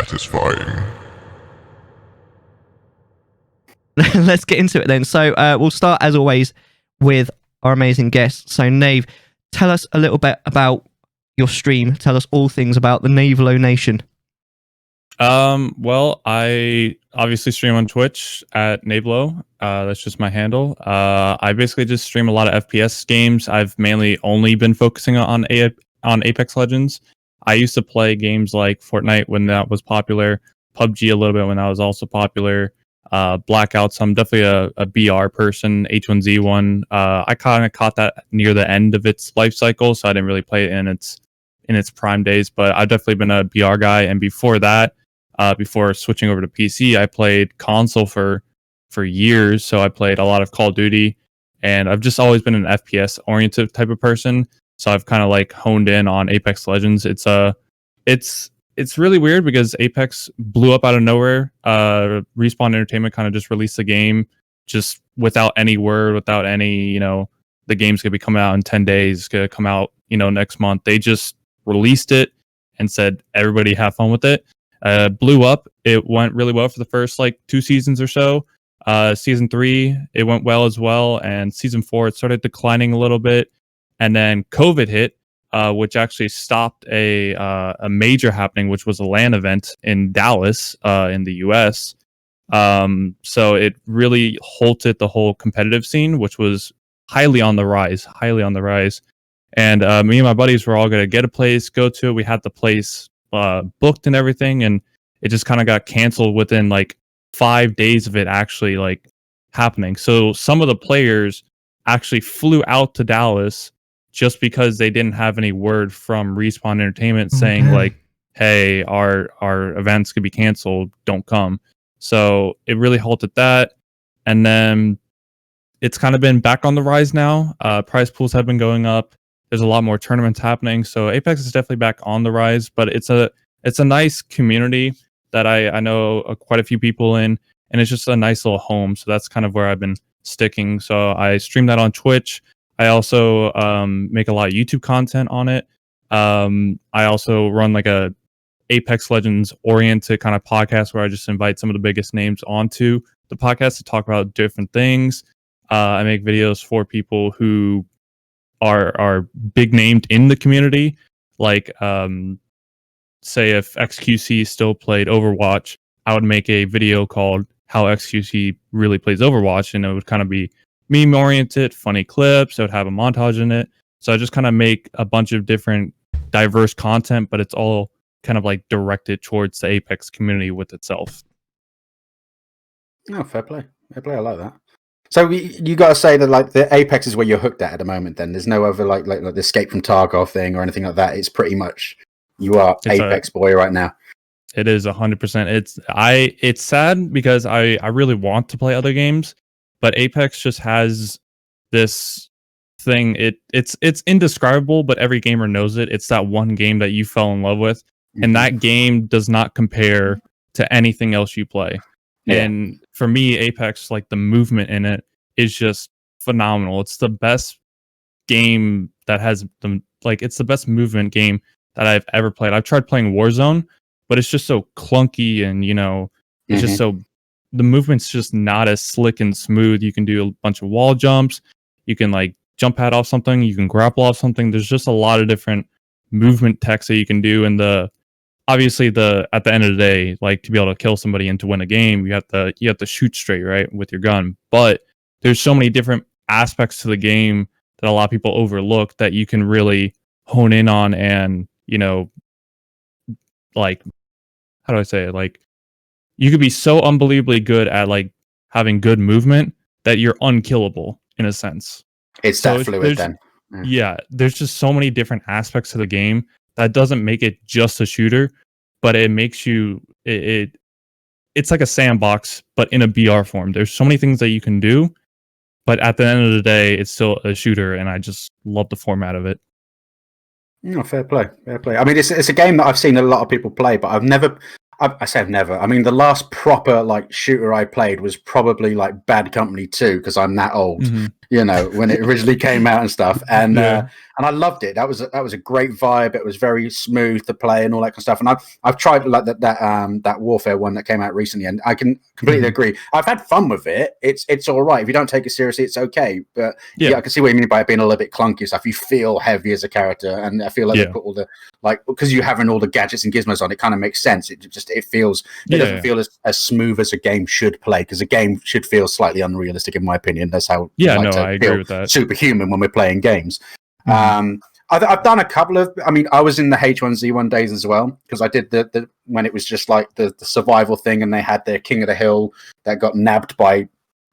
Chattisfying. Let's get into it then. So we'll start, as always, with our amazing guests. So, Nave, tell us a little bit about your stream. Tell us all things about the Navelow Nation. Well, I obviously stream on Twitch at Navelow. That's just my handle. I basically just stream a lot of FPS games. I've mainly only been focusing on Apex Legends. I used to play games like Fortnite when that was popular, PUBG a little bit when that was also popular, Blackouts. I'm definitely a BR person, H1Z1. I kind of caught that near the end of its life cycle, so I didn't really play it in its prime days, but I've definitely been a BR guy. And before that, before switching over to PC, I played console for years. So I played a lot of Call of Duty, and I've just always been an FPS oriented type of person. So I've kind of like honed in on Apex Legends. It's really weird because Apex blew up out of nowhere. Respawn Entertainment kind of just released the game just without any word, without any, the game's gonna be coming out in 10 days, it's gonna come out, next month. They just released it and said, everybody have fun with it. Blew up. It went really well for the first 2 seasons or so. Season 3, it went well as well. And season 4, it started declining a little bit. And then COVID hit, which actually stopped a major happening, which was a LAN event in Dallas, in the US. So it really halted the whole competitive scene, which was highly on the rise. And me and my buddies were all going to get a place, go to it. We had the place booked and everything, and it just kind of got canceled within 5 days of it actually happening. So some of the players actually flew out to Dallas just because they didn't have any word from Respawn Entertainment saying hey, our events could be canceled, don't come. So it really halted that. And then it's kind of been back on the rise now. Prize pools have been going up. There's a lot more tournaments happening. So Apex is definitely back on the rise, but it's a nice community that I know quite a few people in, and it's just a nice little home. So that's kind of where I've been sticking. So I stream that on Twitch. I also make a lot of YouTube content on it. I also run a Apex Legends oriented kind of podcast where I just invite some of the biggest names onto the podcast to talk about different things. I make videos for people who are big named in the community. Say if XQC still played Overwatch, I would make a video called How XQC Really Plays Overwatch, and it would kind of be meme oriented, funny clips. I would have a montage in it. So I just kind of make a bunch of different diverse content, but it's all kind of directed towards the Apex community with itself. Oh, fair play. I like that. So you got to say that the Apex is where you're hooked at the moment. Then there's no other like the Escape from Tarkov thing or anything like that. It's pretty much you are Apex boy right now. It is 100%. It's sad because I really want to play other games, but Apex just has this thing. It's indescribable, but every gamer knows it. It's that one game that you fell in love with, and that game does not compare to anything else you play. Yeah. And for me, Apex, the movement in it is just phenomenal. It's the best game that has it's the best movement game that I've ever played. I've tried playing Warzone, but it's just so clunky and it's just so the movement's just not as slick and smooth. You can do a bunch of wall jumps. You can jump pad off something. You can grapple off something. There's just a lot of different movement techs that you can do. And obviously at the end of the day, to be able to kill somebody and to win a game, you have to shoot straight, right, with your gun. But there's so many different aspects to the game that a lot of people overlook that you can really hone in on, and how do I say it? You could be so unbelievably good at having good movement that you're unkillable in a sense. It's so that fluid then. Yeah, there's just so many different aspects to the game that doesn't make it just a shooter, but it makes you it's like a sandbox, but in a BR form. There's so many things that you can do, but at the end of the day, it's still a shooter, and I just love the format of it. No, fair play. I mean, it's a game that I've seen a lot of people play, but I've never. I say I've never. I mean, the last proper shooter I played was probably Bad Company 2, because I'm that old. you know, when it originally came out and stuff. And Yeah. and I loved it. That was a great vibe. It was very smooth to play and all that kind of stuff. And I've tried like that Warfare one that came out recently, and I can completely agree. I've had fun with it. It's all right. If you don't take it seriously, it's okay. But yeah, I can see what you mean by it being a little bit clunky stuff. You feel heavy as a character, and I feel like they put all the because you having all the gadgets and gizmos on, it kind of makes sense. It doesn't feel as smooth as a game should play, because a game should feel slightly unrealistic, in my opinion. That's how I agree with that. Superhuman when we're playing games. I've done a couple of. I mean, I was in the H1Z1 days as well, because I did the when it was just like the survival thing, and they had their King of the Hill that got nabbed by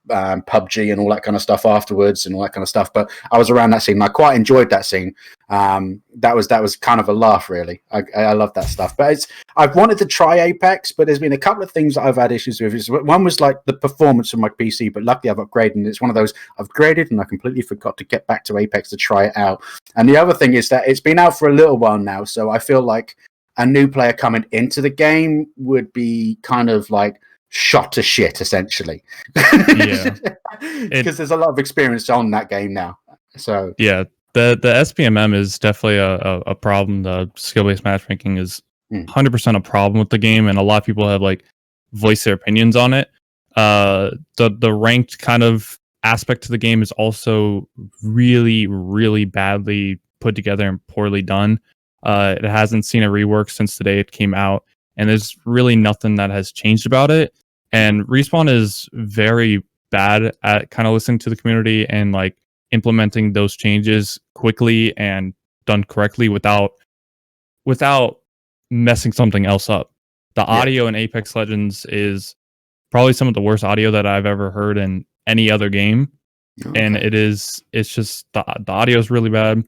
PUBG and all that kind of stuff afterwards, and all that kind of stuff. But I was around that scene, and I quite enjoyed that scene. That was kind of a laugh, really. I love that stuff. But I've wanted to try Apex, but there's been a couple of things that I've had issues with. One was like the performance of my PC, but luckily I've upgraded, and it's one of those I've upgraded and I completely forgot to get back to Apex to try it out. And the other thing is that it's been out for a little while now, so I feel like a new player coming into the game would be kind of like shot to shit, essentially. Because there's a lot of experience on that game now. So yeah, the SPMM is definitely a problem. The skill-based matchmaking is 100% a problem with the game, and a lot of people have like voiced their opinions on it. The ranked kind of aspect to the game is also really, really badly put together and poorly done. It hasn't seen a rework since the day it came out, and there's really nothing that has changed about it. And Respawn is very bad at kind of listening to the community and like implementing those changes quickly and done correctly without messing something else up. The audio in Apex Legends is probably some of the worst audio that I've ever heard in any other game. And it's just the audio is really bad.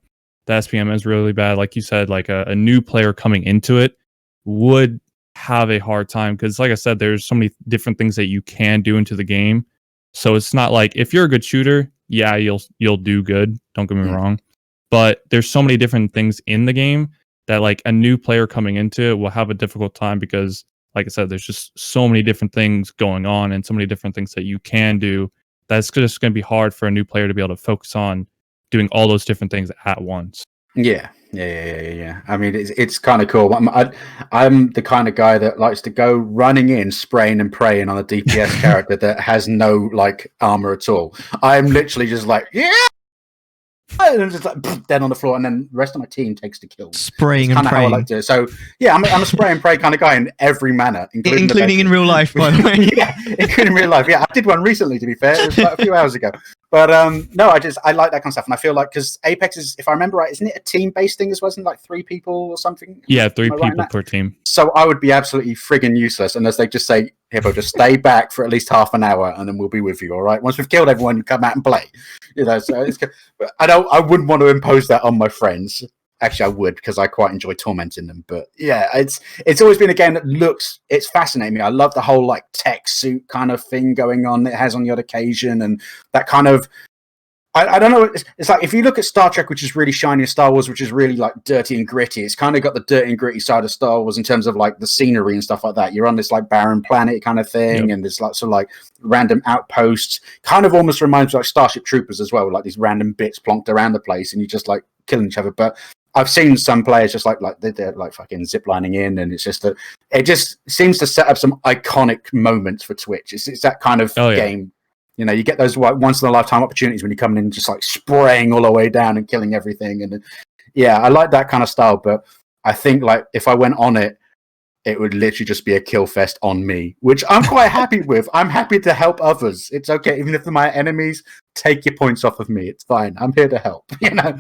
The SPM is really bad. Like you said, like a new player coming into it would have a hard time, because like I said, there's so many different things that you can do into the game. So it's not like, if you're a good shooter, yeah, you'll do good, don't get me wrong, but there's so many different things in the game that like a new player coming into it will have a difficult time, because like I said, there's just so many different things going on and so many different things that you can do, that's just going to be hard for a new player to be able to focus on doing all those different things at once. Yeah. I mean, it's kind of cool. I'm the kind of guy that likes to go running in, spraying and praying on a DPS character that has no like armor at all. I'm literally just like, yeah, and I'm just like dead on the floor, and then the rest of my team takes the kills. Spraying and praying. How I like to do it. So yeah, I'm a spray and pray kind of guy in every manner, including in real life, by the way. Yeah, including real life. Yeah, I did one recently, to be fair. It was like a few hours ago. But no, I like that kind of stuff, and I feel like, because Apex is, if I remember right, isn't it a team-based thing as well? Isn't it like 3 people or something? Yeah, 3 people per team. So I would be absolutely friggin' useless unless they just say, Hippo, just stay back for at least half an hour, and then we'll be with you. All right. Once we've killed everyone, come out and play. You know. So I wouldn't want to impose that on my friends. Actually, I would, because I quite enjoy tormenting them. But yeah, it's always been a game that it's fascinating me. I love the whole like tech suit kind of thing going on it has on the odd occasion, and that kind of, I don't know. It's like, if you look at Star Trek, which is really shiny, and Star Wars, which is really like dirty and gritty, it's kind of got the dirty and gritty side of Star Wars in terms of like the scenery and stuff like that. You're on this like barren planet kind of thing, and there's lots of like random outposts. Kind of almost reminds me of like Starship Troopers as well, like these random bits plonked around the place, and you just like killing each other. But I've seen some players just like they're like fucking ziplining in, and it's just that it just seems to set up some iconic moments for Twitch. It's that kind of game. You know, you get those once in a lifetime opportunities when you come in and just like spraying all the way down and killing everything. And yeah, I like that kind of style. But I think like if I went on it, it would literally just be a kill fest on me, which I'm quite happy with. I'm happy to help others. It's okay, even if they're my enemies. Take your points off of me. It's fine. I'm here to help. You know.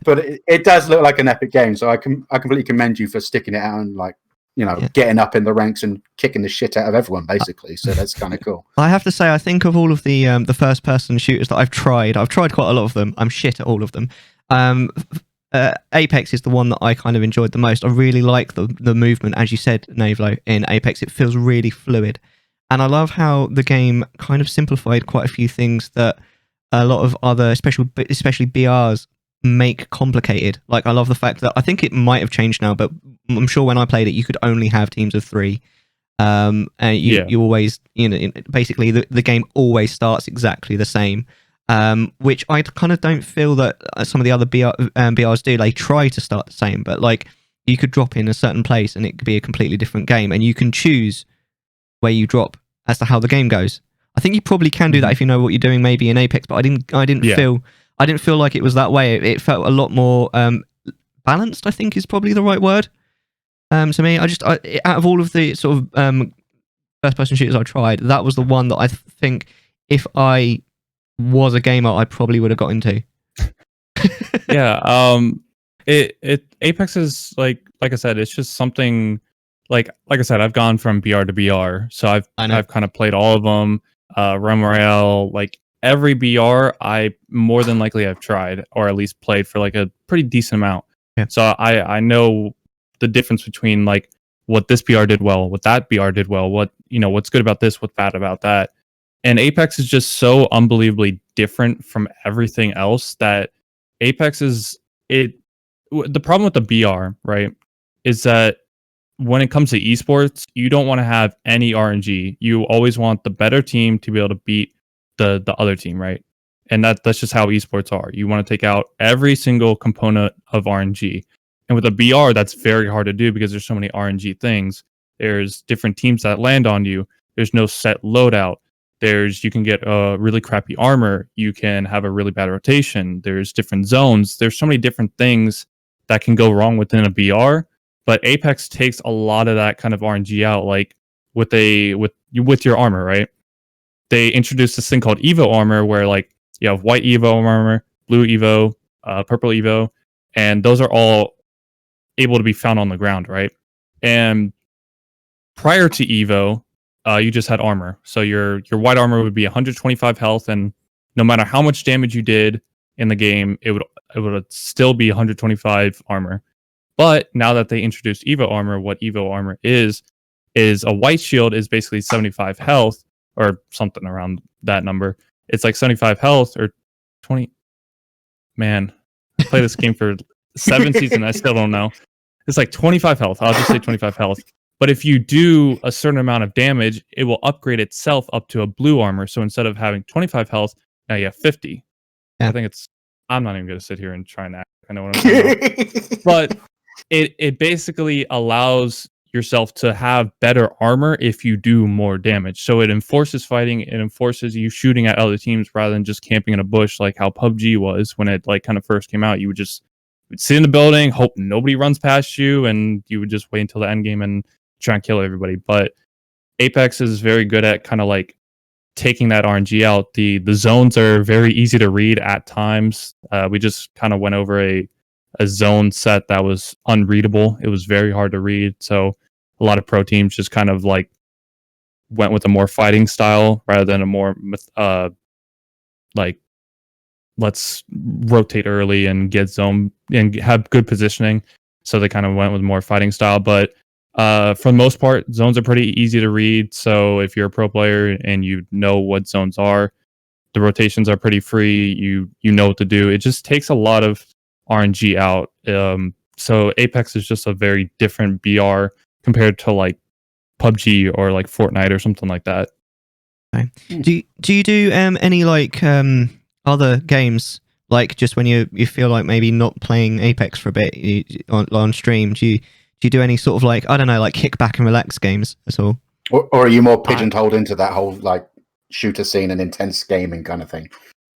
But it does look like an epic game, so I completely commend you for sticking it out and like, you know, getting up in the ranks and kicking the shit out of everyone, basically. So that's kind of cool. I have to say, I think of all of the first-person shooters that I've tried quite a lot of them. I'm shit at all of them. Apex is the one that I kind of enjoyed the most. I really like the movement, as you said, Navelow, in Apex. It feels really fluid. And I love how the game kind of simplified quite a few things that a lot of other, especially BRs, make complicated. Like, I love the fact that, I think it might have changed now, but I'm sure when I played it, you could only have teams of 3. And you always, you know, basically the game always starts exactly the same. which I kind of don't feel that some of the other BRs do. They try to start the same, but like you could drop in a certain place and it could be a completely different game, and you can choose where you drop as to how the game goes. I think you probably can do that if you know what you're doing, maybe in Apex, but I didn't feel like it was that way. It felt a lot more balanced, I think is probably the right word. To me, out of all of the sort of first-person shooters I tried, that was the one that I think if I was a gamer, I probably would have got into. Yeah. Apex is like I said, it's just something like I said, I've gone from BR to BR, so I've kind of played all of them. Realm Royale, like every BR, I more than likely have tried or at least played for like a pretty decent amount. Yeah. So I know the difference between like what this BR did well, what that BR did well, what's good about this, what's bad about that. And Apex is just so unbelievably different from everything else that Apex is it. The problem with the BR, right, is that when it comes to esports, you don't want to have any RNG. You always want the better team to be able to beat the other team, right? And that's just how esports are. You want to take out every single component of RNG. And with a BR, that's very hard to do because there's so many RNG things. There's different teams that land on you. There's no set loadout. You can get a really crappy armor. You can have a really bad rotation. There's different zones. There's so many different things that can go wrong within a BR. But Apex takes a lot of that kind of RNG out, like with your armor, right? They introduced this thing called Evo armor, where like you have white Evo armor, blue Evo, purple Evo, and those are all able to be found on the ground, right? And prior to Evo, you just had armor. So your white armor would be 125 health, and no matter how much damage you did in the game, it would still be 125 armor. But now that they introduced Evo armor, what Evo armor is a white shield is basically 75 health or something around that number. It's like 75 health or 20. Man, I played this game for 7 seasons. I still don't know. It's like 25 health. I'll just say 25 health. But if you do a certain amount of damage, it will upgrade itself up to a blue armor. So instead of having 25 health, now you have 50. Yeah. I think I'm not even going to sit here and try and act. I know what I'm talking about. But it basically allows yourself to have better armor if you do more damage. So it enforces fighting. It enforces you shooting at other teams rather than just camping in a bush like how PUBG was when it like kind of first came out. You would just sit in the building, hope nobody runs past you, and you would just wait until the end game and try and kill everybody. But Apex is very good at kind of like taking that RNG out. The zones are very easy to read at times. We just kind of went over a zone set that was unreadable. It was very hard to read. So a lot of pro teams just kind of like went with a more fighting style rather than a more like let's rotate early and get zone and have good positioning. So they kind of went with more fighting style. But for the most part, zones are pretty easy to read. So if you're a pro player and you know what zones are, the rotations are pretty free. You know what to do. It just takes a lot of RNG out. So Apex is just a very different BR compared to like PUBG or like Fortnite or something like that. Okay. Do you do any like other games, like just when you feel like maybe not playing Apex for a bit on stream? Do you do any sort of like, I don't know, like kick back and relax games at all? Or are you more pigeonholed into that whole like shooter scene and intense gaming kind of thing?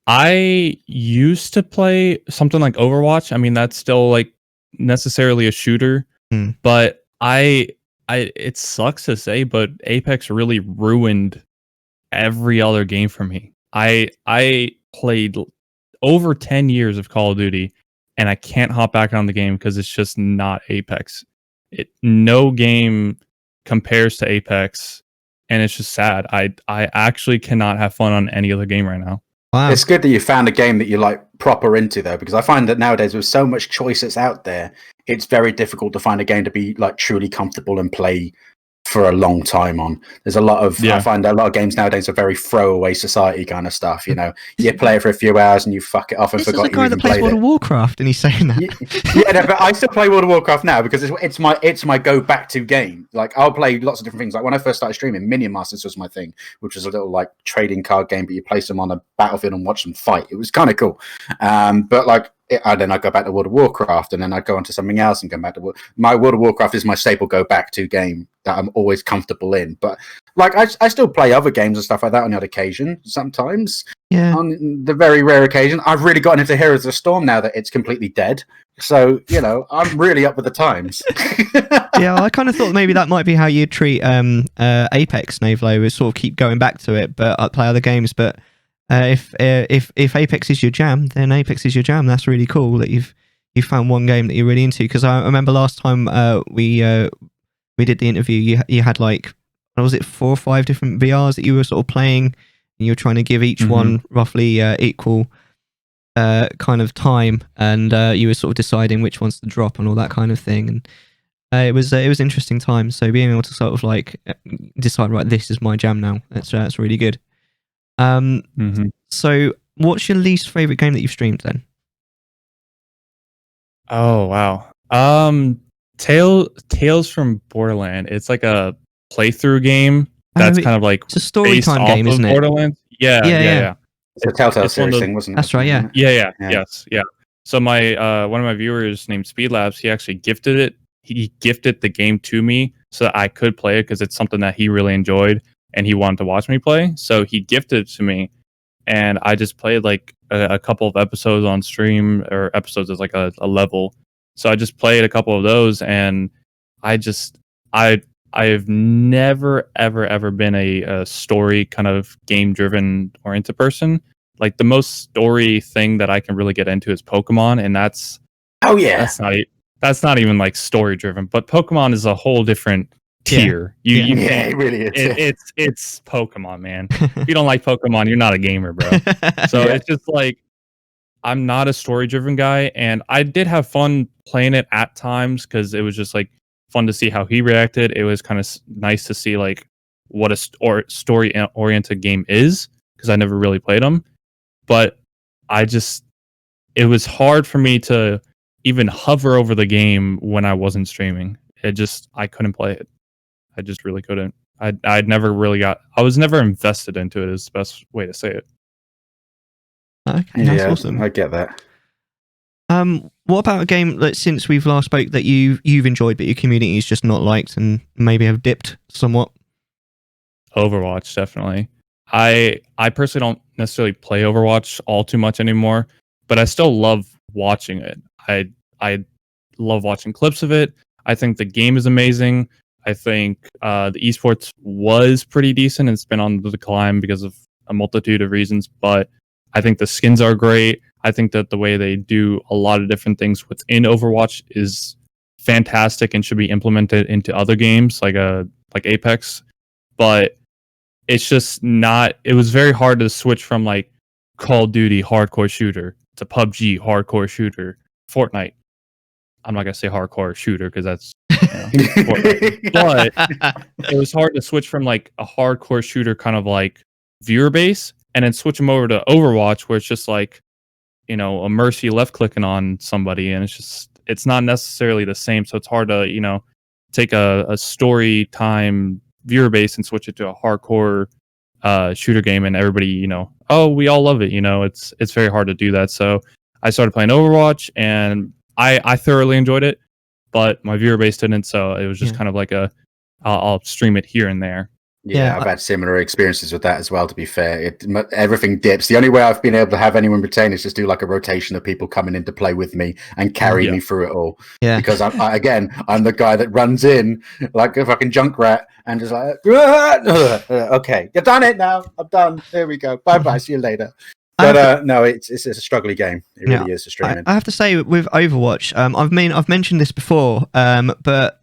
I used to play something like Overwatch. I mean, that's still like necessarily a shooter, but it sucks to say, but Apex really ruined every other game for me. I played over 10 years of Call of Duty, and I can't hop back on the game because it's just not Apex. No game compares to Apex, and it's just sad. I actually cannot have fun on any other game right now. Wow. It's good that you found a game that you're like proper into though, because I find that nowadays with so much choice that's out there, it's very difficult to find a game to be like truly comfortable and play for a long time on. There's a lot of Yeah. I find a lot of games nowadays are very throwaway society kind of stuff. You know, you play it for a few hours and you fuck it off and This is forgot a you guy even that plays played World it. of Warcraft, and he's saying that. Yeah, no, but I still play World of Warcraft now because it's my go back to game. Like I'll play lots of different things. Like when I first started streaming, Minion Masters was my thing, which was a little like trading card game, but you place them on a battlefield and watch them fight. It was kind of cool. But like then I go back to World of Warcraft, and then I go on to something else and go back to my World of Warcraft is my staple go back to game that I'm always comfortable in. But like I still play other games and stuff like that on the odd occasion. Sometimes, on the very rare occasion, I've really gotten into Heroes of the Storm now that it's completely dead. So you know, I'm really up with the times. Yeah, I kind of thought maybe that might be how you'd treat Apex, Navelow, is sort of keep going back to it, but play other games. But if Apex is your jam, then Apex is your jam. That's really cool that you've found one game that you're really into. Because I remember last time we did the interview, you had like, what was it, 4 or 5 different VRs that you were sort of playing, and you were trying to give each one roughly equal kind of time, and you were sort of deciding which ones to drop and all that kind of thing. And it was interesting times. So being able to sort of like decide, right, this is my jam now. That's really good. So what's your least favorite game that you've streamed then? Oh wow. Tales from Borderland. It's like a playthrough game that's kind of like it's a story time game, isn't it? Borderlands. Yeah. It's a Telltale It's one of series the- thing, wasn't it? That's right, yeah. Yeah. Yes. So my one of my viewers named Speedlabs, he actually gifted it. He gifted the game to me so that I could play it because it's something that he really enjoyed and he wanted to watch me play. So he gifted it to me, and I just played like a couple of episodes on stream, or episodes is like a level. So I just played a couple of those, and I've never ever been a story kind of game driven oriented person. Like the most story thing that I can really get into is Pokemon, and that's that's not even like story driven. But Pokemon is a whole different tier. It really is. It's Pokemon, man. If you don't like Pokemon, you're not a gamer, bro. So it's just like, I'm not a story driven guy, and I did have fun playing it at times because it was just like fun to see how he reacted. It was kind of nice to see like what a story oriented game is, because I never really played them. But it was hard for me to even hover over the game when I wasn't streaming. I couldn't play it. I just really couldn't. I was never invested into it, is the best way to say it. Okay, that's awesome. I get that. What about a game that since we've last spoke that you've enjoyed but your community has just not liked and maybe have dipped somewhat? Overwatch, definitely. I personally don't necessarily play Overwatch all too much anymore, but I still love watching it. I love watching clips of it. I think the game is amazing. I think the esports was pretty decent. It's been on the decline because of a multitude of reasons, but I think the skins are great. I think that the way they do a lot of different things within Overwatch is fantastic and should be implemented into other games like Apex. But it's just not. It was very hard to switch from like Call of Duty hardcore shooter to PUBG hardcore shooter, Fortnite. I'm not gonna say hardcore shooter because that's Fortnite. But it was hard to switch from like a hardcore shooter kind of like viewer base and then switch them over to Overwatch, where it's just like, a mercy left clicking on somebody, and it's not necessarily the same. So it's hard to take a story time viewer base and switch it to a hardcore shooter game, and everybody we all love it. It's very hard to do that. So I started playing Overwatch, and I thoroughly enjoyed it, but my viewer base didn't. So it was just kind of like I'll stream it here and there. Yeah, I've had similar experiences with that as well, to be fair. Everything dips. The only way I've been able to have anyone retain is just do like a rotation of people coming in to play with me and carry me through it all. Yeah. Because I'm the guy that runs in like a fucking junk rat and just like, okay, you've done it now. I'm done. There we go. Bye-bye. See you later. But no, it's a struggly game. It really is to stream in. I have to say, with Overwatch, I've mentioned this before, but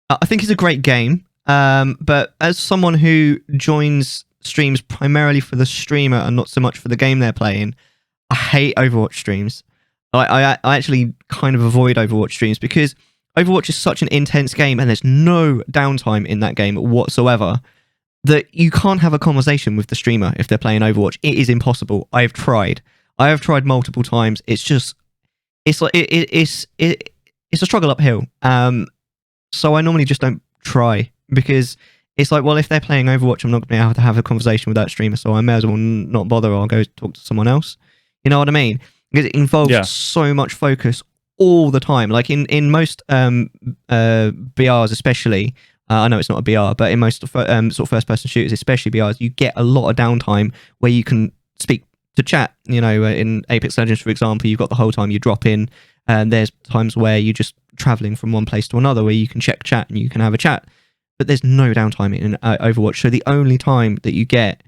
I think it's a great game. But as someone who joins streams primarily for the streamer and not so much for the game they're playing, I hate Overwatch streams. I actually kind of avoid Overwatch streams because Overwatch is such an intense game, and there's no downtime in that game whatsoever, that you can't have a conversation with the streamer if they're playing Overwatch. It is impossible. I have tried multiple times. It's just, it's like it's a struggle uphill. So I normally just don't try, because it's like, well, if they're playing Overwatch, I'm not going to be able to have a conversation with that streamer, so I may as well not bother. I'll go talk to someone else. You know what I mean? Because it involves so much focus all the time. Like in most BRs, especially, I know it's not a BR, but in most sort of first-person shooters, especially BRs, you get a lot of downtime where you can speak to chat. You know, in Apex Legends, for example, you've got the whole time you drop in, and there's times where you're just traveling from one place to another where you can check chat and you can have a chat. But there's no downtime in Overwatch. So the only time that you get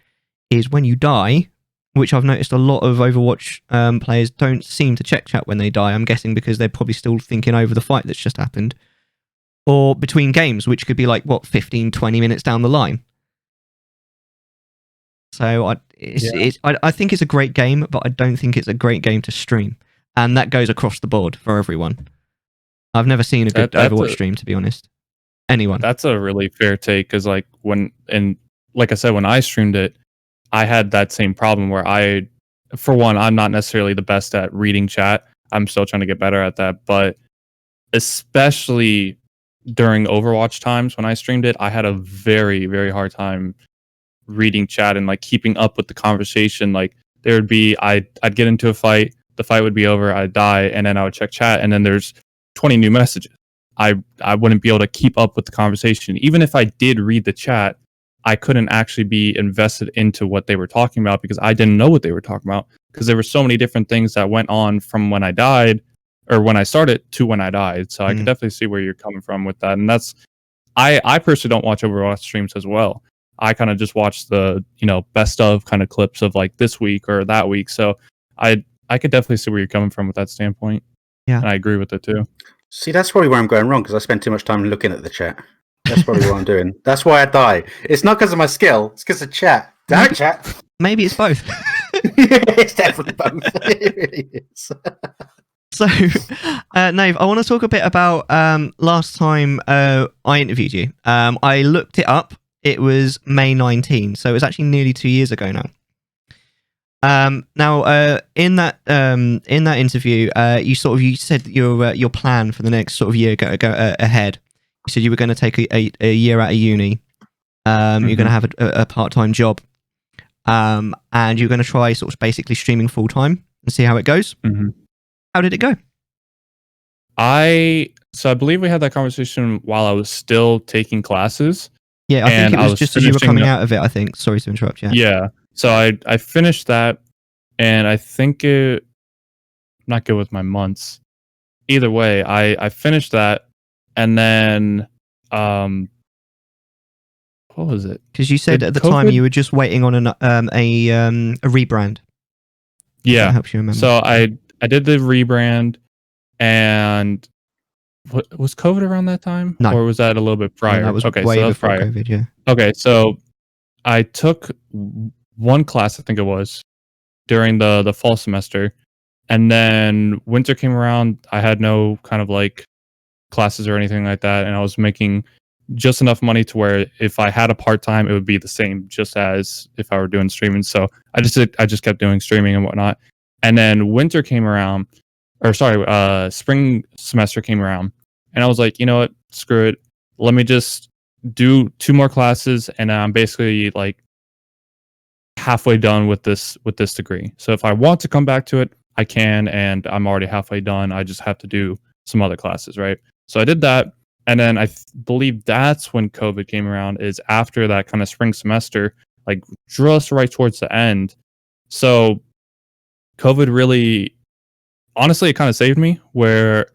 is when you die, which I've noticed a lot of Overwatch players don't seem to check chat when they die. I'm guessing because they're probably still thinking over the fight that's just happened. Or between games, which could be like, 15, 20 minutes down the line. So I think it's a great game, but I don't think it's a great game to stream. And that goes across the board for everyone. I've never seen a good Overwatch stream, to be honest. Anyone. That's a really fair take, because like like I said, when I streamed it, I had that same problem where for one, I'm not necessarily the best at reading chat. I'm still trying to get better at that, but especially during Overwatch times when I streamed it, I had a very, very hard time reading chat and like keeping up with the conversation. Like there would be, I'd get into a fight, the fight would be over, I'd die, and then I would check chat, and then there's 20 new messages. I wouldn't be able to keep up with the conversation. Even if I did read the chat, I couldn't actually be invested into what they were talking about, because I didn't know what they were talking about, because there were so many different things that went on from when I died, or when I started, to when I died. So I could definitely see where you're coming from with that. And that's, I personally don't watch Overwatch streams as well. I kind of just watch the, best of kind of clips of like this week or that week. So I could definitely see where you're coming from with that standpoint. Yeah. And I agree with it too. See, that's probably where I'm going wrong, because I spend too much time looking at the chat. That's probably what I'm doing. That's why I die. It's not because of my skill. It's because of chat. Damn chat. Maybe it's both. It's definitely both. It really is. So, Nave, I want to talk a bit about last time I interviewed you. I looked it up. It was May 19, so it was actually nearly 2 years ago now. Now, in that interview, you said your plan for the next sort of year go ahead. You said you were going to take a year out of uni. You're going to have a part-time job, and you're going to try sort of basically streaming full-time and see how it goes. Mm-hmm. How did it go? So I believe we had that conversation while I was still taking classes. Yeah, I think it was just as you were coming out of it, I think. Sorry to interrupt you. Yeah. So I finished that, and I think I'm not good with my months. Either way, I finished that, and then what was it? Because you said at the time you were just waiting on a rebrand. Yeah. That helps you remember. So I did the rebrand, and was COVID around that time? No. Or was that a little bit prior? No, that was way so before prior. COVID, yeah. Okay, so I took one class, I think it was, during the fall semester, and then winter came around. I had no kind of like classes or anything like that, and I was making just enough money to where if I had a part-time, it would be the same just as if I were doing streaming. So I just kept doing streaming and whatnot. And then winter came around, spring semester came around, and I was like, you know what, screw it. Let me just do 2 more classes, and I'm basically like halfway done with this degree. So if I want to come back to it, I can, and I'm already halfway done. I just have to do some other classes, right? So I did that, and then I believe that's when COVID came around, is after that kind of spring semester, like just right towards the end. So COVID really, honestly, it kind of saved me, where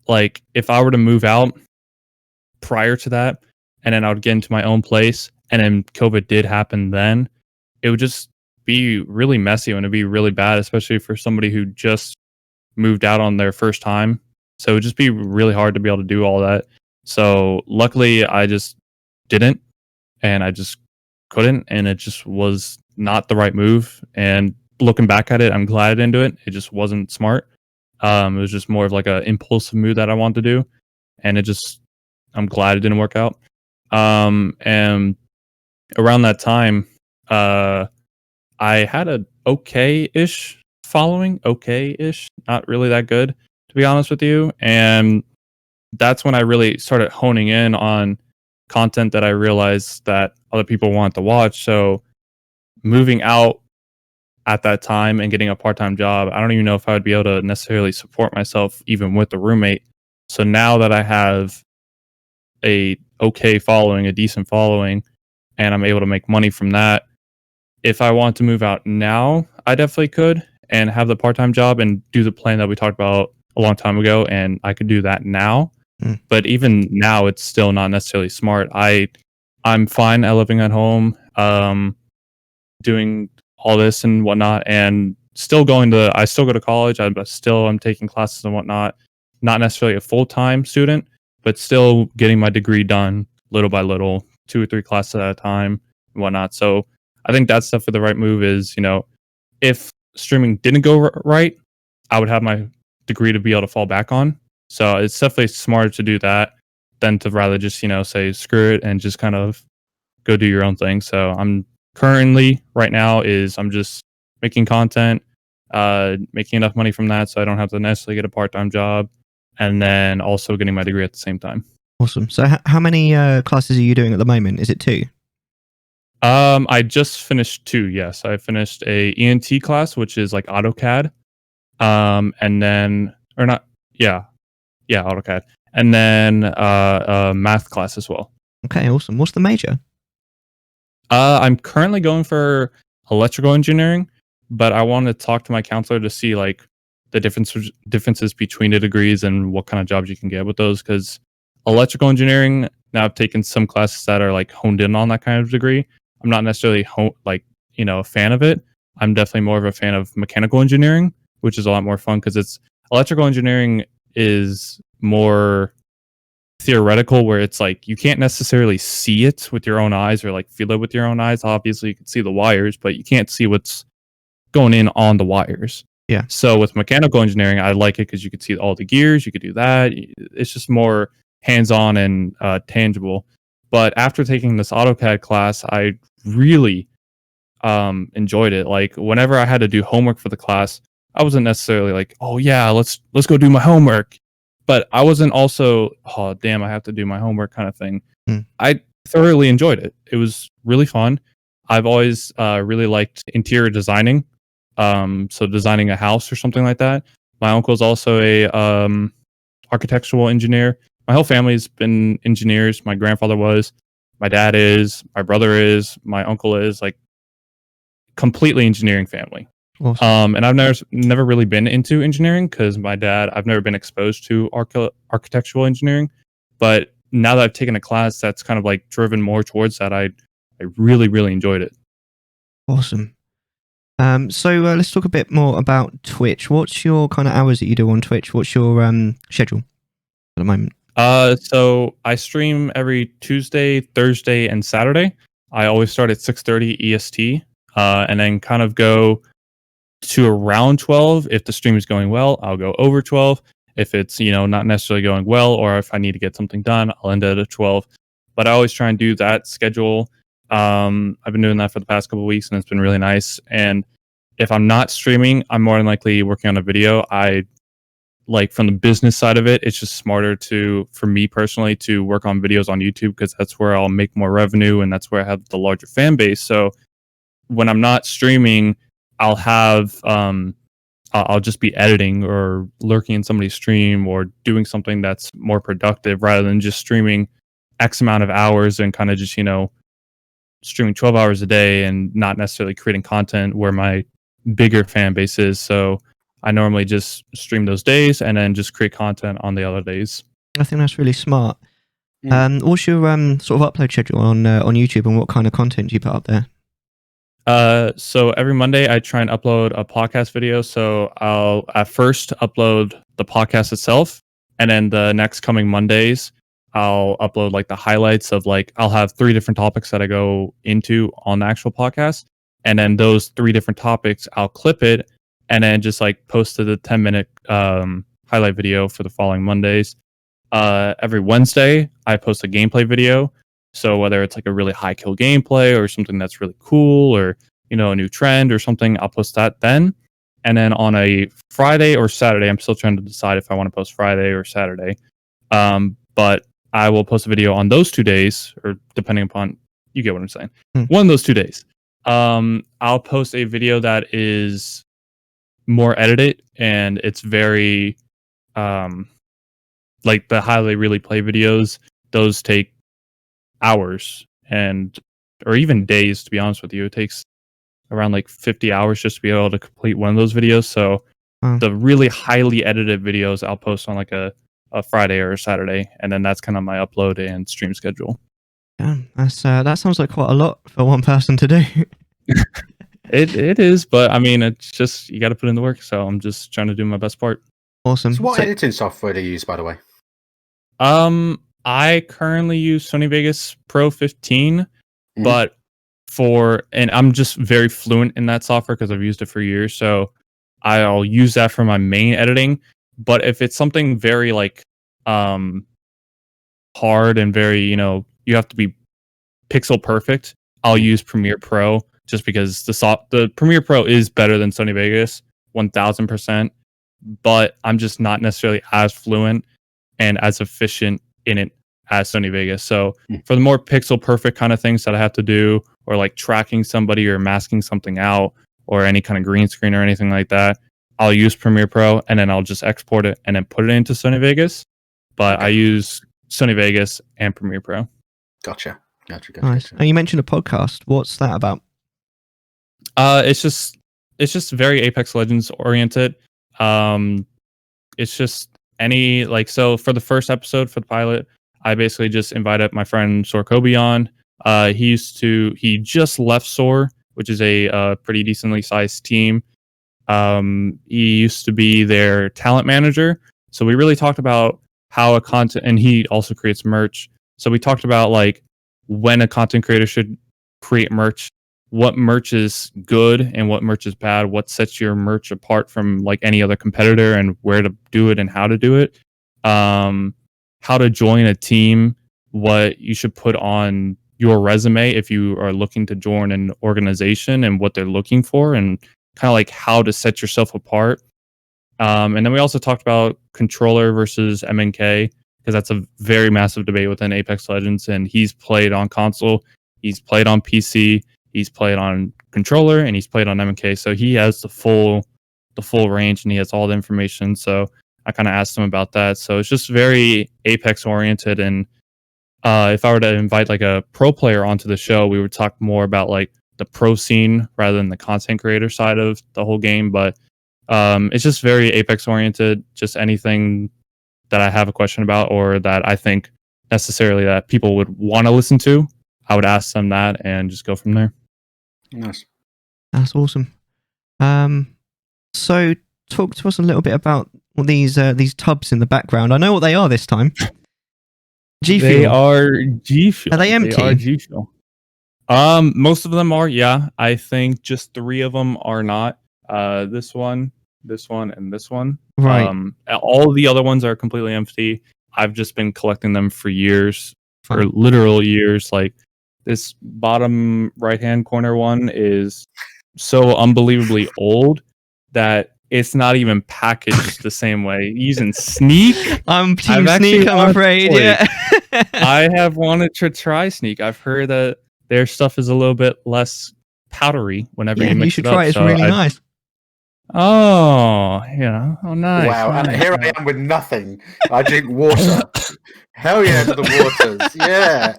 like if I were to move out prior to that, and then I would get into my own place, and then COVID did happen then, it would just be really messy and it'd be really bad, especially for somebody who just moved out on their first time. So it would just be really hard to be able to do all that. So luckily I just didn't, and I just couldn't, and it just was not the right move. And looking back at it, I'm glad I didn't do it. It just wasn't smart. It was just more of like an impulsive move that I wanted to do. and I'm glad it didn't work out. And around that time, I had a okay-ish following, okay-ish, not really that good, to be honest with you. And that's when I really started honing in on content that I realized that other people want to watch. So moving out at that time and getting a part-time job, I don't even know if I would be able to necessarily support myself even with a roommate. So now that I have a okay following, a decent following, and I'm able to make money from that, if I want to move out now, I definitely could and have the part-time job and do the plan that we talked about a long time ago, and I could do that now. But even now, it's still not necessarily smart. I'm fine at living at home, doing all this and whatnot, and I still go to college. I'm taking classes and whatnot. Not necessarily a full-time student, but still getting my degree done little by little, 2 or 3 classes at a time and whatnot. So I think that's definitely the right move. Is if streaming didn't go right, I would have my degree to be able to fall back on. So it's definitely smarter to do that than to rather just say screw it and just kind of go do your own thing. So I'm currently right now I'm just making content, making enough money from that so I don't have to necessarily get a part-time job, and then also getting my degree at the same time. Awesome. So how many classes are you doing at the moment? Is it 2? I just finished 2. Yes, I finished a ENT class, which is like AutoCAD, and then AutoCAD, and then a math class as well. Okay, awesome. What's the major? I'm currently going for electrical engineering, but I want to talk to my counselor to see like the differences between the degrees and what kind of jobs you can get with those. Because electrical engineering, now I've taken some classes that are like honed in on that kind of degree. I'm not necessarily a fan of it. I'm definitely more of a fan of mechanical engineering, which is a lot more fun because electrical engineering is more theoretical, where it's like you can't necessarily see it with your own eyes or like feel it with your own eyes. Obviously you can see the wires, but you can't see what's going in on the wires. Yeah. So with mechanical engineering, I like it because you could see all the gears, you could do that. It's just more hands-on and tangible. But after taking this AutoCAD class, I really enjoyed it. Like whenever I had to do homework for the class, I wasn't necessarily like, oh yeah, let's go do my homework. But I wasn't also, oh damn, I have to do my homework kind of thing. I thoroughly enjoyed it. It was really fun. I've always really liked interior designing. So designing a house or something like that. My uncle is also a architectural engineer. My whole family's been engineers. My grandfather was, my dad is, my brother is, my uncle is, like completely engineering family. Awesome. And I've never really been into engineering because I've never been exposed to architectural engineering. But now that I've taken a class that's kind of like driven more towards that, I really, really enjoyed it. Awesome. So let's talk a bit more about Twitch. What's your kind of hours that you do on Twitch? What's your schedule at the moment? So I stream every Tuesday, Thursday, and Saturday. I always start at 6:30 EST, and then kind of go to around 12. If the stream is going well, I'll go over 12. If it's not necessarily going well, or if I need to get something done, I'll end it at 12. But I always try and do that schedule. I've been doing that for the past couple of weeks, and it's been really nice. And if I'm not streaming, I'm more than likely working on a video. Like from the business side of it, it's just smarter for me personally to work on videos on YouTube because that's where I'll make more revenue and that's where I have the larger fan base. So when I'm not streaming, I'll have I'll just be editing or lurking in somebody's stream or doing something that's more productive rather than just streaming X amount of hours and kind of just streaming 12 hours a day and not necessarily creating content where my bigger fan base is. So I normally just stream those days and then just create content on the other days. I think that's really smart. What's your sort of upload schedule on YouTube, and what kind of content do you put up there? So every Monday I try and upload a podcast video. So I'll at first upload the podcast itself, and then the next coming Mondays I'll upload like the highlights of I'll have 3 different topics that I go into on the actual podcast, and then those 3 different topics I'll clip it and then just post to the 10-minute highlight video for the following Mondays. Every Wednesday, I post a gameplay video. So whether it's like a really high kill gameplay or something that's really cool, or a new trend or something, I'll post that then. And then on a Friday or Saturday, I'm still trying to decide if I want to post Friday or Saturday. But I will post a video on those 2 days, or depending upon, you get what I'm saying. One of those 2 days. I'll post a video that is more edited, and it's very like the highly really play videos. Those take hours or even days, to be honest with you. It takes around like 50 hours just to be able to complete one of those videos. So the really highly edited videos I'll post on like a Friday or a Saturday, and then that's kind of my upload and stream schedule. Yeah, that sounds like quite a lot for one person to do. It is, but I mean, it's just, you got to put in the work. So I'm just trying to do my best part. Awesome. So what editing software do you use, by the way? I currently use Sony Vegas Pro 15, but and I'm just very fluent in that software because I've used it for years. So I'll use that for my main editing. But if it's something very like hard and very, you have to be pixel perfect, I'll use Premiere Pro, just because the Premiere Pro is better than Sony Vegas 1000%, but I'm just not necessarily as fluent and as efficient in it as Sony Vegas. So for the more pixel perfect kind of things that I have to do, or like tracking somebody or masking something out, or any kind of green screen or anything like that, I'll use Premiere Pro, and then I'll just export it and then put it into Sony Vegas. But I use Sony Vegas and Premiere Pro. Gotcha. Nice. And you mentioned a podcast. What's that about? It's just very Apex Legends oriented. It's just so for the first episode, for the pilot, I basically just invited my friend Sorkobi on. He just left SOAR, which is a pretty decently sized team. He used to be their talent manager. So we really talked about how and he also creates merch. So we talked about like when a content creator should create merch, what merch is good and what merch is bad, what sets your merch apart from like any other competitor, and where to do it and how to do it. How to join a team, what you should put on your resume if you are looking to join an organization, and what they're looking for, and kind of like how to set yourself apart. And then we also talked about controller versus MNK, because that's a very massive debate within Apex Legends. And he's played on console, he's played on PC, he's played on controller, and he's played on MNK. So he has the full range, and he has all the information. So I kind of asked him about that. So it's just very Apex oriented. And if I were to invite like a pro player onto the show, we would talk more about like the pro scene rather than the content creator side of the whole game. But it's just very Apex oriented. Just anything that I have a question about, or that I think necessarily that people would want to listen to, I would ask them that and just go from there. Nice. That's awesome. So talk to us a little bit about these tubs in the background. I know what they are this time. G Fuel. They are G Fuel. Are they empty? They are G Fuel. Most of them are, yeah. I think just 3 of them are not. This one, and this one. Right. All the other ones are completely empty. I've just been collecting them for years, Fun. for literal years. Like this bottom right-hand corner one is so unbelievably old that it's not even packaged the same way. Using Sneak. I'm Team Sneak, I'm afraid. Yeah. I have wanted to try Sneak. I've heard that their stuff is a little bit less powdery whenever you mix you should it up. try it. It's really nice. Oh, yeah. Oh, nice. Wow. Nice. And here I am with nothing. I drink water. Hell yeah to the waters. Yeah.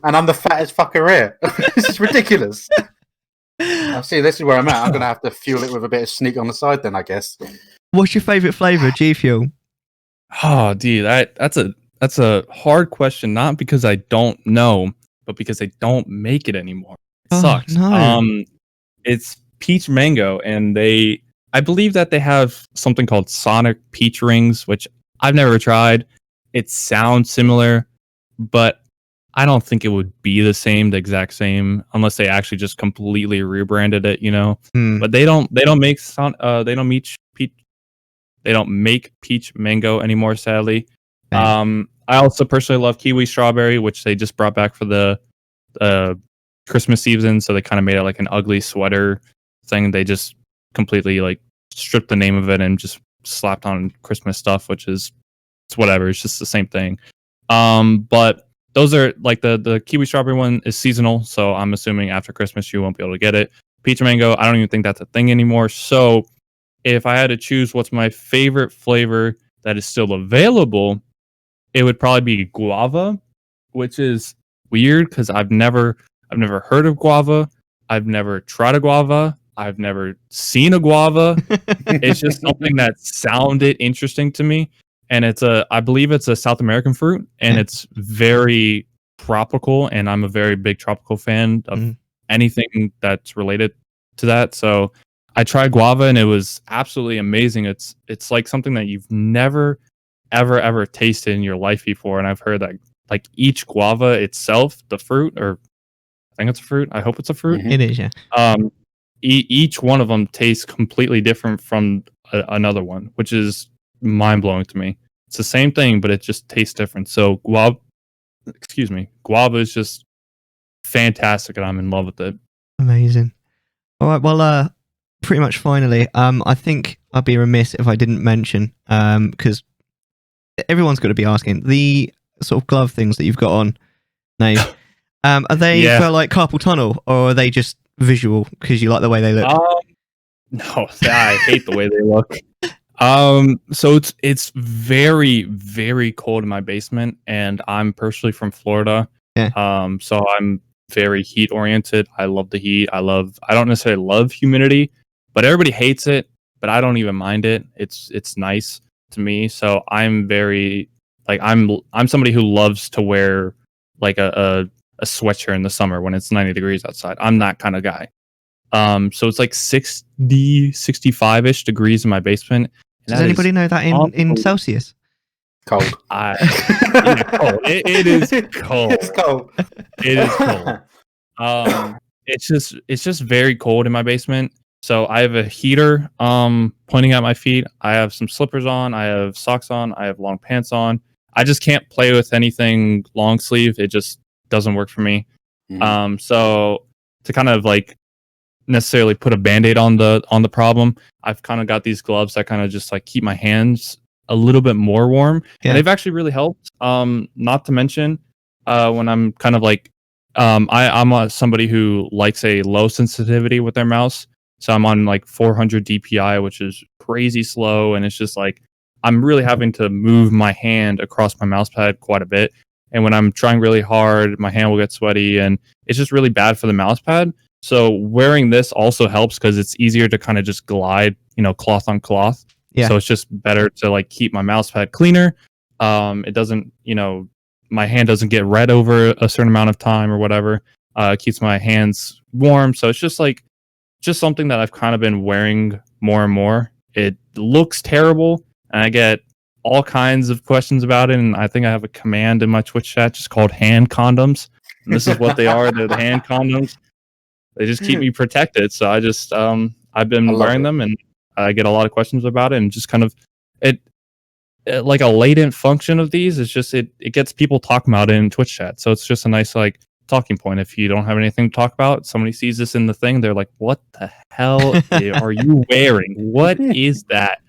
And I'm the fattest fucker here. This is ridiculous. I see. This is where I'm at. I'm going to have to fuel it with a bit of Sneak on the side then, I guess. What's your favourite flavour of G Fuel? Oh, dude, that's a hard question. Not because I don't know, but because they don't make it anymore. It sucks. No. It's peach mango, and I believe that they have something called Sonic Peach Rings, which I've never tried. It sounds similar, but I don't think it would be the exact same, unless they actually just completely rebranded it, But they don't make peach mango anymore, sadly. I also personally love kiwi strawberry, which they just brought back for the Christmas season. So they kind of made it like an ugly sweater thing. They just completely like stripped the name of it and just slapped on Christmas stuff, which is it's whatever. It's just the same thing. But those are like the kiwi strawberry one is seasonal, so I'm assuming after Christmas you won't be able to get it. Peach mango, I don't even think that's a thing anymore. So if I had to choose what's my favorite flavor that is still available, it would probably be guava, which is weird because I've never heard of guava. I've never tried a guava. I've never seen a guava. It's just something that sounded interesting to me. And I believe it's a South American fruit, and it's very tropical. And I'm a very big tropical fan of anything that's related to that. So I tried guava, and it was absolutely amazing. It's like something that you've never, ever tasted in your life before. And I've heard that like each guava itself, the fruit, or I think it's a fruit. I hope it's a fruit. It is, yeah. Each one of them tastes completely different from another one, which is mind blowing to me. It's the same thing, but it just tastes different. So guava is just fantastic, and I'm in love with it. Amazing. All right, well, pretty much finally, I think I'd be remiss if I didn't mention, because everyone's going to be asking, the sort of glove things that you've got on, Nave, are they for like carpal tunnel, or are they just visual because you like the way they look? No, I hate the way they look. So it's very, very cold in my basement, and I'm personally from Florida. Yeah. So I'm very heat oriented. I love the heat. I don't necessarily love humidity, but everybody hates it, but I don't even mind it. It's nice to me. So I'm very like I'm somebody who loves to wear like a sweatshirt in the summer when it's 90 degrees outside. I'm that kind of guy. So it's like 60, 65-ish degrees in my basement. Does anybody know that in Celsius? Cold. Cold. It is cold. It's cold. It is cold. It's just very cold in my basement. So I have a heater pointing at my feet. I have some slippers on. I have socks on. I have long pants on. I just can't play with anything long sleeve. It just doesn't work for me. So to kind of like necessarily put a band-aid on the problem, I've kind of got these gloves that kind of just like keep my hands a little bit more warm. And they've actually really helped. Not to mention when I'm kind of like I'm somebody who likes a low sensitivity with their mouse, so I'm on like 400 DPI, which is crazy slow, and it's just like I'm really having to move my hand across my mouse pad quite a bit. And when I'm trying really hard, my hand will get sweaty, and it's just really bad for the mouse pad. So wearing this also helps because it's easier to kind of just glide, cloth on cloth. Yeah. So it's just better to like keep my mouse pad cleaner. It doesn't, my hand doesn't get red over a certain amount of time or whatever. It keeps my hands warm. So it's just something that I've kind of been wearing more and more. It looks terrible, and I get all kinds of questions about it. And I think I have a command in my Twitch chat just called hand condoms. And this is what they are. They're the hand condoms. They just keep me protected. So I just, I've been wearing them, and I get a lot of questions about it, and just kind of it like a latent function of these is just, it gets people talking about it in Twitch chat. So it's just a nice like talking point. If you don't have anything to talk about, somebody sees this in the thing, they're like, what the hell are you wearing? What is that?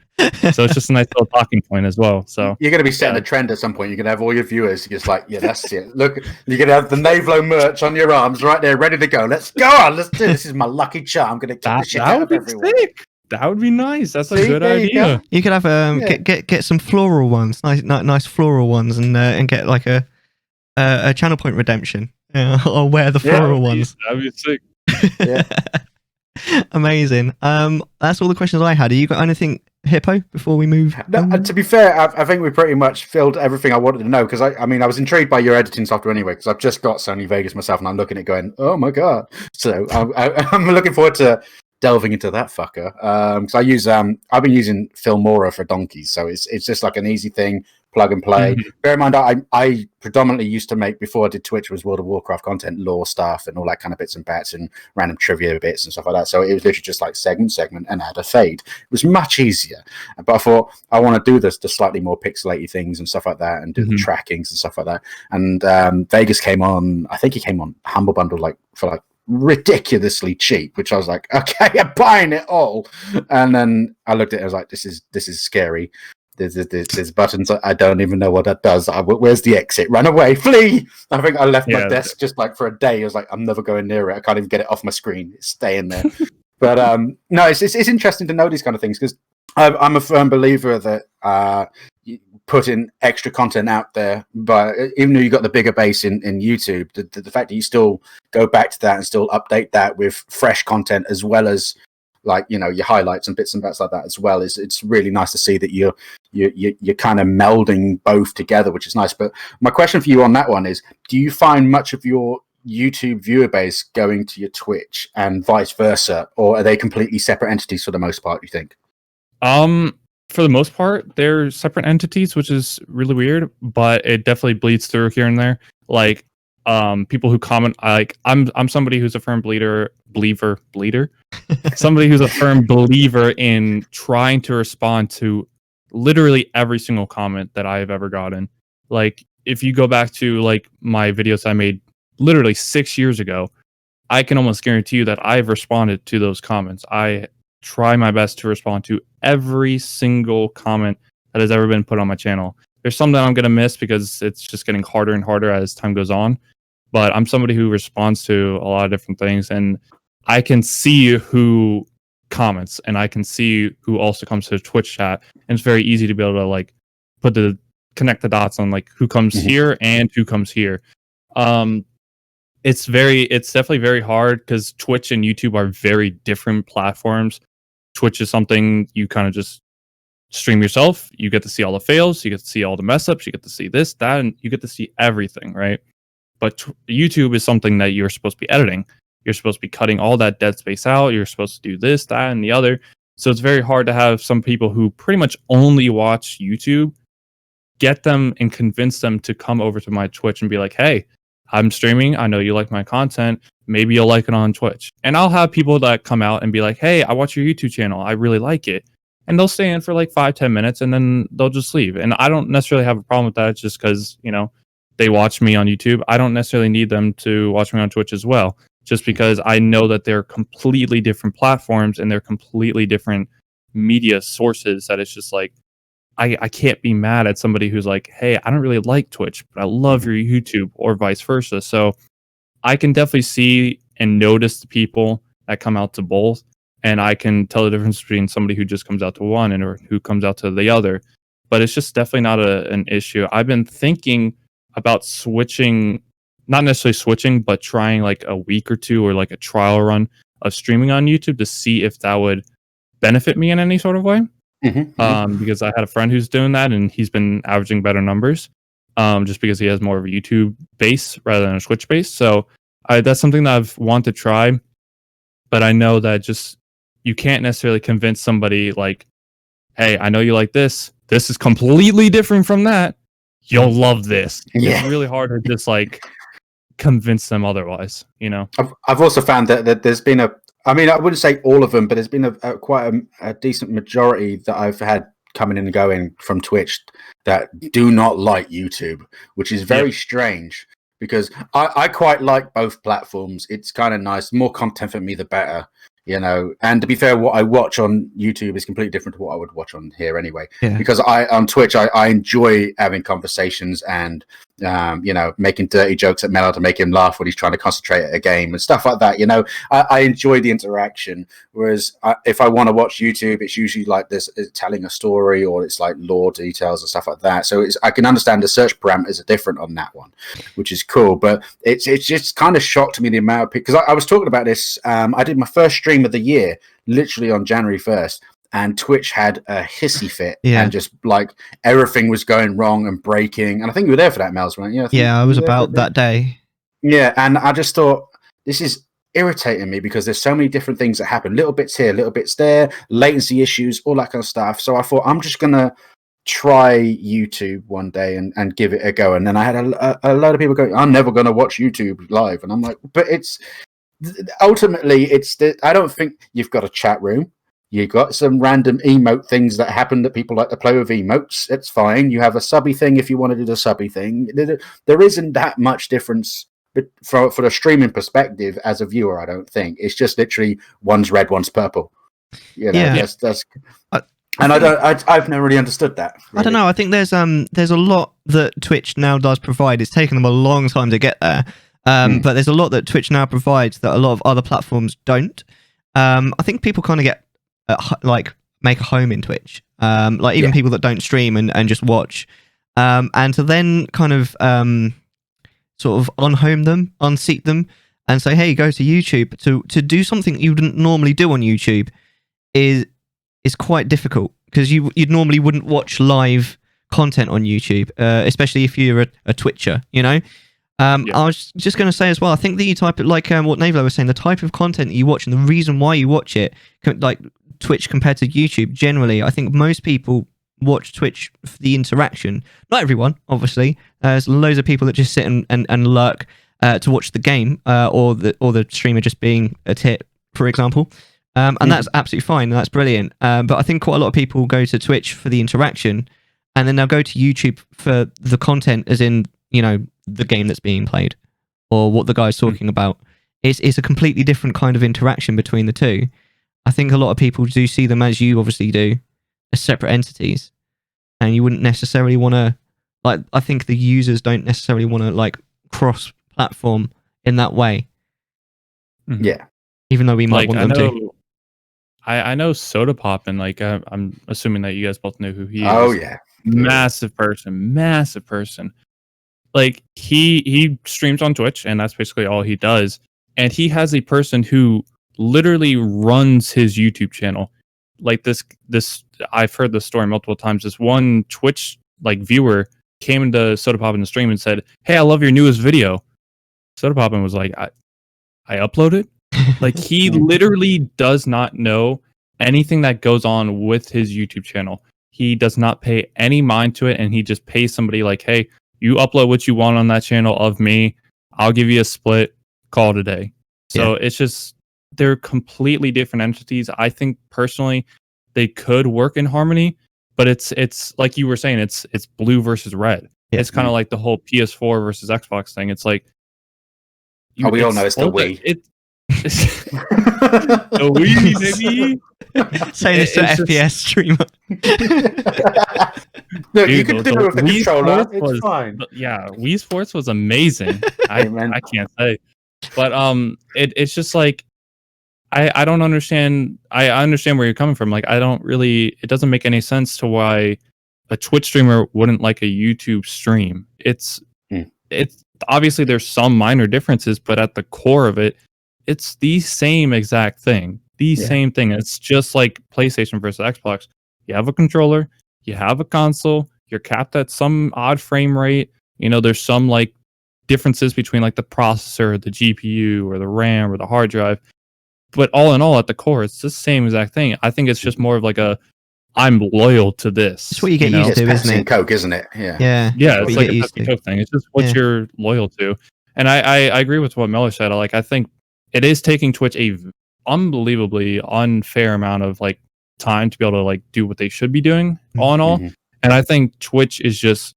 So it's just a nice little talking point as well. So you're going to be setting a trend at some point. You're going to have all your viewers just like, yeah, that's it. Look, you're going to have the Navelow merch on your arms right there, ready to go. Let's go on. Let's do this. Is my lucky charm. I'm going to kick the shit out of everyone. Sick. That would be nice. That's a good idea. You could have get some floral ones, nice floral ones, and get like a channel point redemption. I'll wear the floral ones. That'd be sick. Yeah. Amazing. That's all the questions I had. Have you got anything, Hippo, before we move? No, to be fair, I think we pretty much filled everything I wanted to know, because I was intrigued by your editing software anyway, because I've just got Sony Vegas myself, and I'm looking at it going, oh my god. So I'm looking forward to delving into that fucker. Because I've been using Filmora for donkeys, so it's just like an easy thing. plug and play. Mhm. Bear in mind, I predominantly used to make, before I did Twitch, was World of Warcraft content, lore stuff, and all that kind of bits and bats, and random trivia bits and stuff like that. So it was literally just like segment, and add a fade. It was much easier. But I thought I want to do the slightly more pixelated things and stuff like that, and do the Mhm. trackings and stuff like that. And Vegas came on. I think he came on Humble Bundle for ridiculously cheap, which I was like, okay, I'm buying it all. And then I looked at it, I was like, this is scary. There's buttons I don't even know what that does. Where's the exit? Run away, flee! I think I left my desk just like for a day. I was like, I'm never going near it. I can't even get it off my screen. It's staying there. But no, it's interesting to know these kind of things, because I'm a firm believer that putting extra content out there, but even though you got the bigger base in YouTube, the fact that you still go back to that and still update that with fresh content, as well as like, you know, your highlights and bits and bats like that as well, it's really nice to see that you're kind of melding both together, which is nice. But my question for you on that one is, do you find much of your YouTube viewer base going to your Twitch and vice versa, or are they completely separate entities for the most part, you think? For the most part, they're separate entities, which is really weird, but it definitely bleeds through here and there. Like, people who comment, like, I'm somebody who's a firm believer, somebody who's a firm believer in trying to respond to literally every single comment that I have ever gotten. Like, if you go back to like my videos I made literally 6 years ago, I can almost guarantee you that I've responded to those comments. I try my best to respond to every single comment that has ever been put on my channel. There's some that I'm going to miss because it's just getting harder and harder as time goes on. But I'm somebody who responds to a lot of different things, and I can see who comments, and I can see who also comes to the Twitch chat. And it's very easy to be able to like connect the dots on like who comes here and who comes here. It's definitely very hard because Twitch and YouTube are very different platforms. Twitch is something you kind of just stream yourself. You get to see all the fails, you get to see all the mess ups, you get to see this, that, and you get to see everything, right? But YouTube is something that you're supposed to be editing. You're supposed to be cutting all that dead space out. You're supposed to do this, that, and the other. So it's very hard to have some people who pretty much only watch YouTube, get them and convince them to come over to my Twitch and be like, hey, I'm streaming. I know you like my content. Maybe you'll like it on Twitch. And I'll have people that come out and be like, hey, I watch your YouTube channel. I really like it. And they'll stay in for like 5-10 minutes and then they'll just leave. And I don't necessarily have a problem with that just because, you know, they watch me on YouTube. I don't necessarily need them to watch me on Twitch as well, just because I know that they're completely different platforms and they're completely different media sources, that it's just like, I can't be mad at somebody who's like, hey, I don't really like Twitch, but I love your YouTube, or vice versa. So I can definitely see and notice the people that come out to both. And I can tell the difference between somebody who just comes out to one and or who comes out to the other. But it's just definitely not an issue. I've been thinking about switching, not necessarily switching, but trying like a week or two or like a trial run of streaming on YouTube to see if that would benefit me in any sort of way. Because I had a friend who's doing that and he's been averaging better numbers, just because he has more of a YouTube base rather than a Twitch base. So that's something that I've wanted to try, but I know that just you can't necessarily convince somebody like, hey, I know you like this. This is completely different from that. You'll love this. Yeah. It's really hard to just like convince them otherwise, you know? I've also found that there's been I mean, I wouldn't say all of them, but there's been quite a decent majority that I've had coming and going from Twitch that do not like YouTube, which is very strange because I quite like both platforms. It's kind of nice. The more content for me, the better, you know. And to be fair, what I watch on YouTube is completely different to what I would watch on here anyway. Yeah. Because on Twitch, I enjoy having conversations and you know, making dirty jokes at Mellar to make him laugh when he's trying to concentrate at a game and stuff like that. You know, I enjoy the interaction. Whereas if I want to watch YouTube, it's usually like this, telling a story, or it's like lore details and stuff like that. So I can understand the search parameters are different on that one, which is cool. But it's just kind of shocked me the amount of people, because I was talking about this. I did my first stream of the year literally on January 1st. And Twitch had a hissy fit, and just like everything was going wrong and breaking. And I think you were there for that, Mels, right? Yeah, I was about that day. Yeah, and I just thought, this is irritating me because there's so many different things that happen. Little bits here, little bits there, latency issues, all that kind of stuff. So I thought, I'm just going to try YouTube one day and give it a go. And then I had a lot of people going, I'm never going to watch YouTube live. And I'm like, but ultimately, I don't think you've got a chat room. You've got some random emote things that happen that people like to play with emotes. It's fine. You have a subby thing if you want to do the subby thing. There isn't that much difference for the streaming perspective as a viewer, I don't think. It's just literally one's red, one's purple. That's I've never really understood that. Really. I don't know. I think there's a lot that Twitch now does provide. It's taken them a long time to get there. But there's a lot that Twitch now provides that a lot of other platforms don't. I think people kind of get make a home in Twitch. Even people that don't stream and just watch. And to then kind of sort of unhome them, unseat them, and say, hey, go to YouTube. To do something you wouldn't normally do on YouTube is quite difficult, because you'd normally wouldn't watch live content on YouTube, especially if you're a Twitcher, you know? I was just going to say as well, I think the type of, what Navelow was saying, the type of content that you watch and the reason why you watch it, like Twitch compared to YouTube, generally, I think most people watch Twitch for the interaction. Not everyone, obviously. There's loads of people that just sit and lurk to watch the game, or the streamer just being a tit, for example. And that's absolutely fine, and that's brilliant. But I think quite a lot of people go to Twitch for the interaction, and then they'll go to YouTube for the content, as in, the game that's being played, or what the guy's talking about. It's a completely different kind of interaction between the two. I think a lot of people do see them, as you obviously do, as separate entities, and you wouldn't necessarily want to, I think the users don't necessarily want to, cross-platform in that way. Yeah. Even though we might want them to. I know Soda Pop, and I'm assuming that you guys both know who he is. Oh yeah, massive person. He streams on Twitch, and that's basically all he does. And he has a person who literally runs his YouTube channel. This I've heard this story multiple times. This one Twitch viewer came into Soda Pop in the stream and said, "Hey, I love your newest video." Soda Pop was like, "I uploaded." He literally does not know anything that goes on with his YouTube channel. He does not pay any mind to it, and he just pays somebody hey, you upload what you want on that channel of me. I'll give you a split. Call it a day. So it's just, they're completely different entities. I think personally they could work in harmony, but it's like you were saying, it's blue versus red. Yeah. It's kind of like the whole PS4 versus Xbox thing. It's like, we all know it's the Wii. The Wii, baby. Saying this to an FPS streamer. No, you can do it with the controller. It's fine. Yeah, Wii Sports was amazing. I can't say, but it's just I don't understand. I understand where you're coming from. I don't really. It doesn't make any sense to why a Twitch streamer wouldn't like a YouTube stream. It's obviously there's some minor differences, but at the core of it, it's the same exact thing. Same thing. It's just like PlayStation versus Xbox. You have a controller, you have a console, you're capped at some odd frame rate. There's some differences between the processor, the GPU, or the RAM, or the hard drive. But all in all, at the core, it's the same exact thing. I think it's just more of I'm loyal to this. It's what you get used to, isn't it? Coke, isn't it? Yeah. It's like a Pepsi Coke thing. It's just what you're loyal to. And I agree with what Mellar said. I think it is taking Twitch a unbelievably unfair amount of time to be able to do what they should be doing, all in all. And I think Twitch is just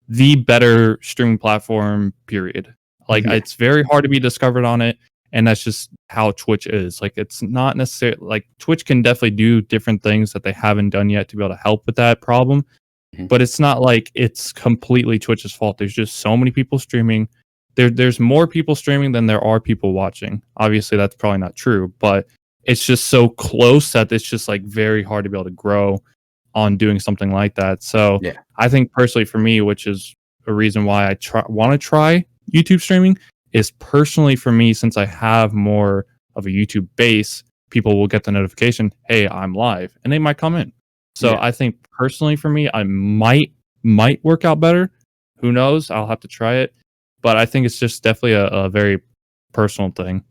the better streaming platform, period. It's very hard to be discovered on it, and that's just how Twitch is. It's not necessarily Twitch can definitely do different things that they haven't done yet to be able to help with that problem, but it's not it's completely Twitch's fault. There's just so many people streaming. There's more people streaming than there are people watching. Obviously, that's probably not true, but it's just so close that it's just very hard to be able to grow on doing something like that. So I think personally for me, which is a reason why I want to try YouTube streaming, is personally for me, since I have more of a YouTube base, people will get the notification, hey, I'm live, and they might come in. So I think personally for me, I might work out better. Who knows? I'll have to try it. But I think it's just definitely a very personal thing.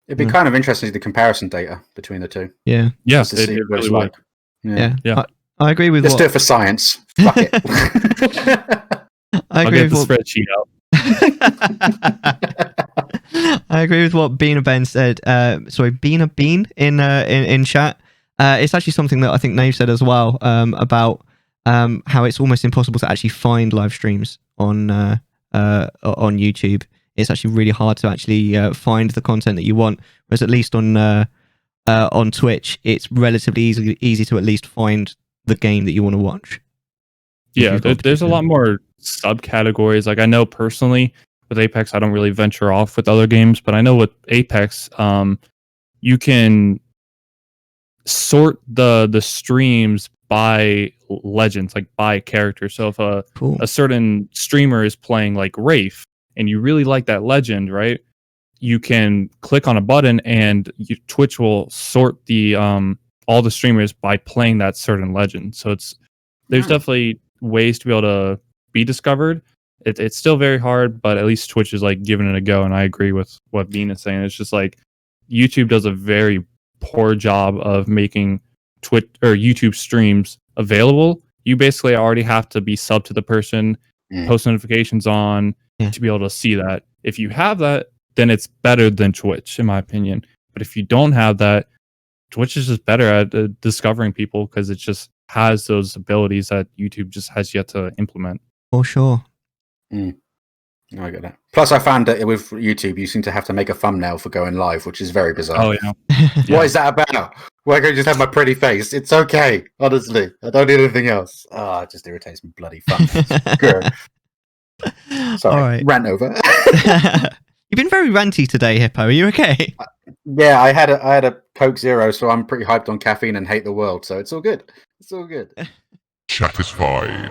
It'd be kind of interesting to see the comparison data between the two. Yeah. Yes, it really would. Yeah. I agree with Let's what do it for science. Fuck it. I I'll agree get the with spreadsheet out. I agree with what Beaner Ben said. Sorry, Beaner Bean in chat. It's actually something that I think Nave said as well, about how it's almost impossible to actually find live streams on YouTube. It's actually really hard to actually find the content that you want. Whereas at least on Twitch, it's relatively easy to at least find the game that you want to watch. Yeah, there's a lot more subcategories. Like I know personally with Apex, I don't really venture off with other games, but I know with Apex, you can sort the streams by legends, like by character. So if a certain streamer is playing like Wraith and you really like that legend, right? You can click on a button and Twitch will sort the all the streamers by playing that certain legend. So there's definitely ways to be able to be discovered. It's still very hard, but at least Twitch is like giving it a go. And I agree with what Bean is saying. It's just like YouTube does a very poor job of making Twitch or YouTube streams available. You basically already have to be sub to the person, post notifications on to be able to see that. If you have that, then it's better than Twitch, in my opinion. But if you don't have that, Twitch is just better at discovering people because it just has those abilities that YouTube just has yet to implement. For sure. I get that. Plus, I found that with YouTube, you seem to have to make a thumbnail for going live, which is very bizarre. Oh, yeah. What is that about? Why can't I just have my pretty face? It's okay, honestly. I don't need anything else. It just irritates me, bloody thumbnails. Sorry, all right. Rant over. You've been very ranty today, Hippo. Are you okay? Yeah, I had a Coke Zero, so I'm pretty hyped on caffeine and hate the world. So it's all good. It's all good. Chattisfying.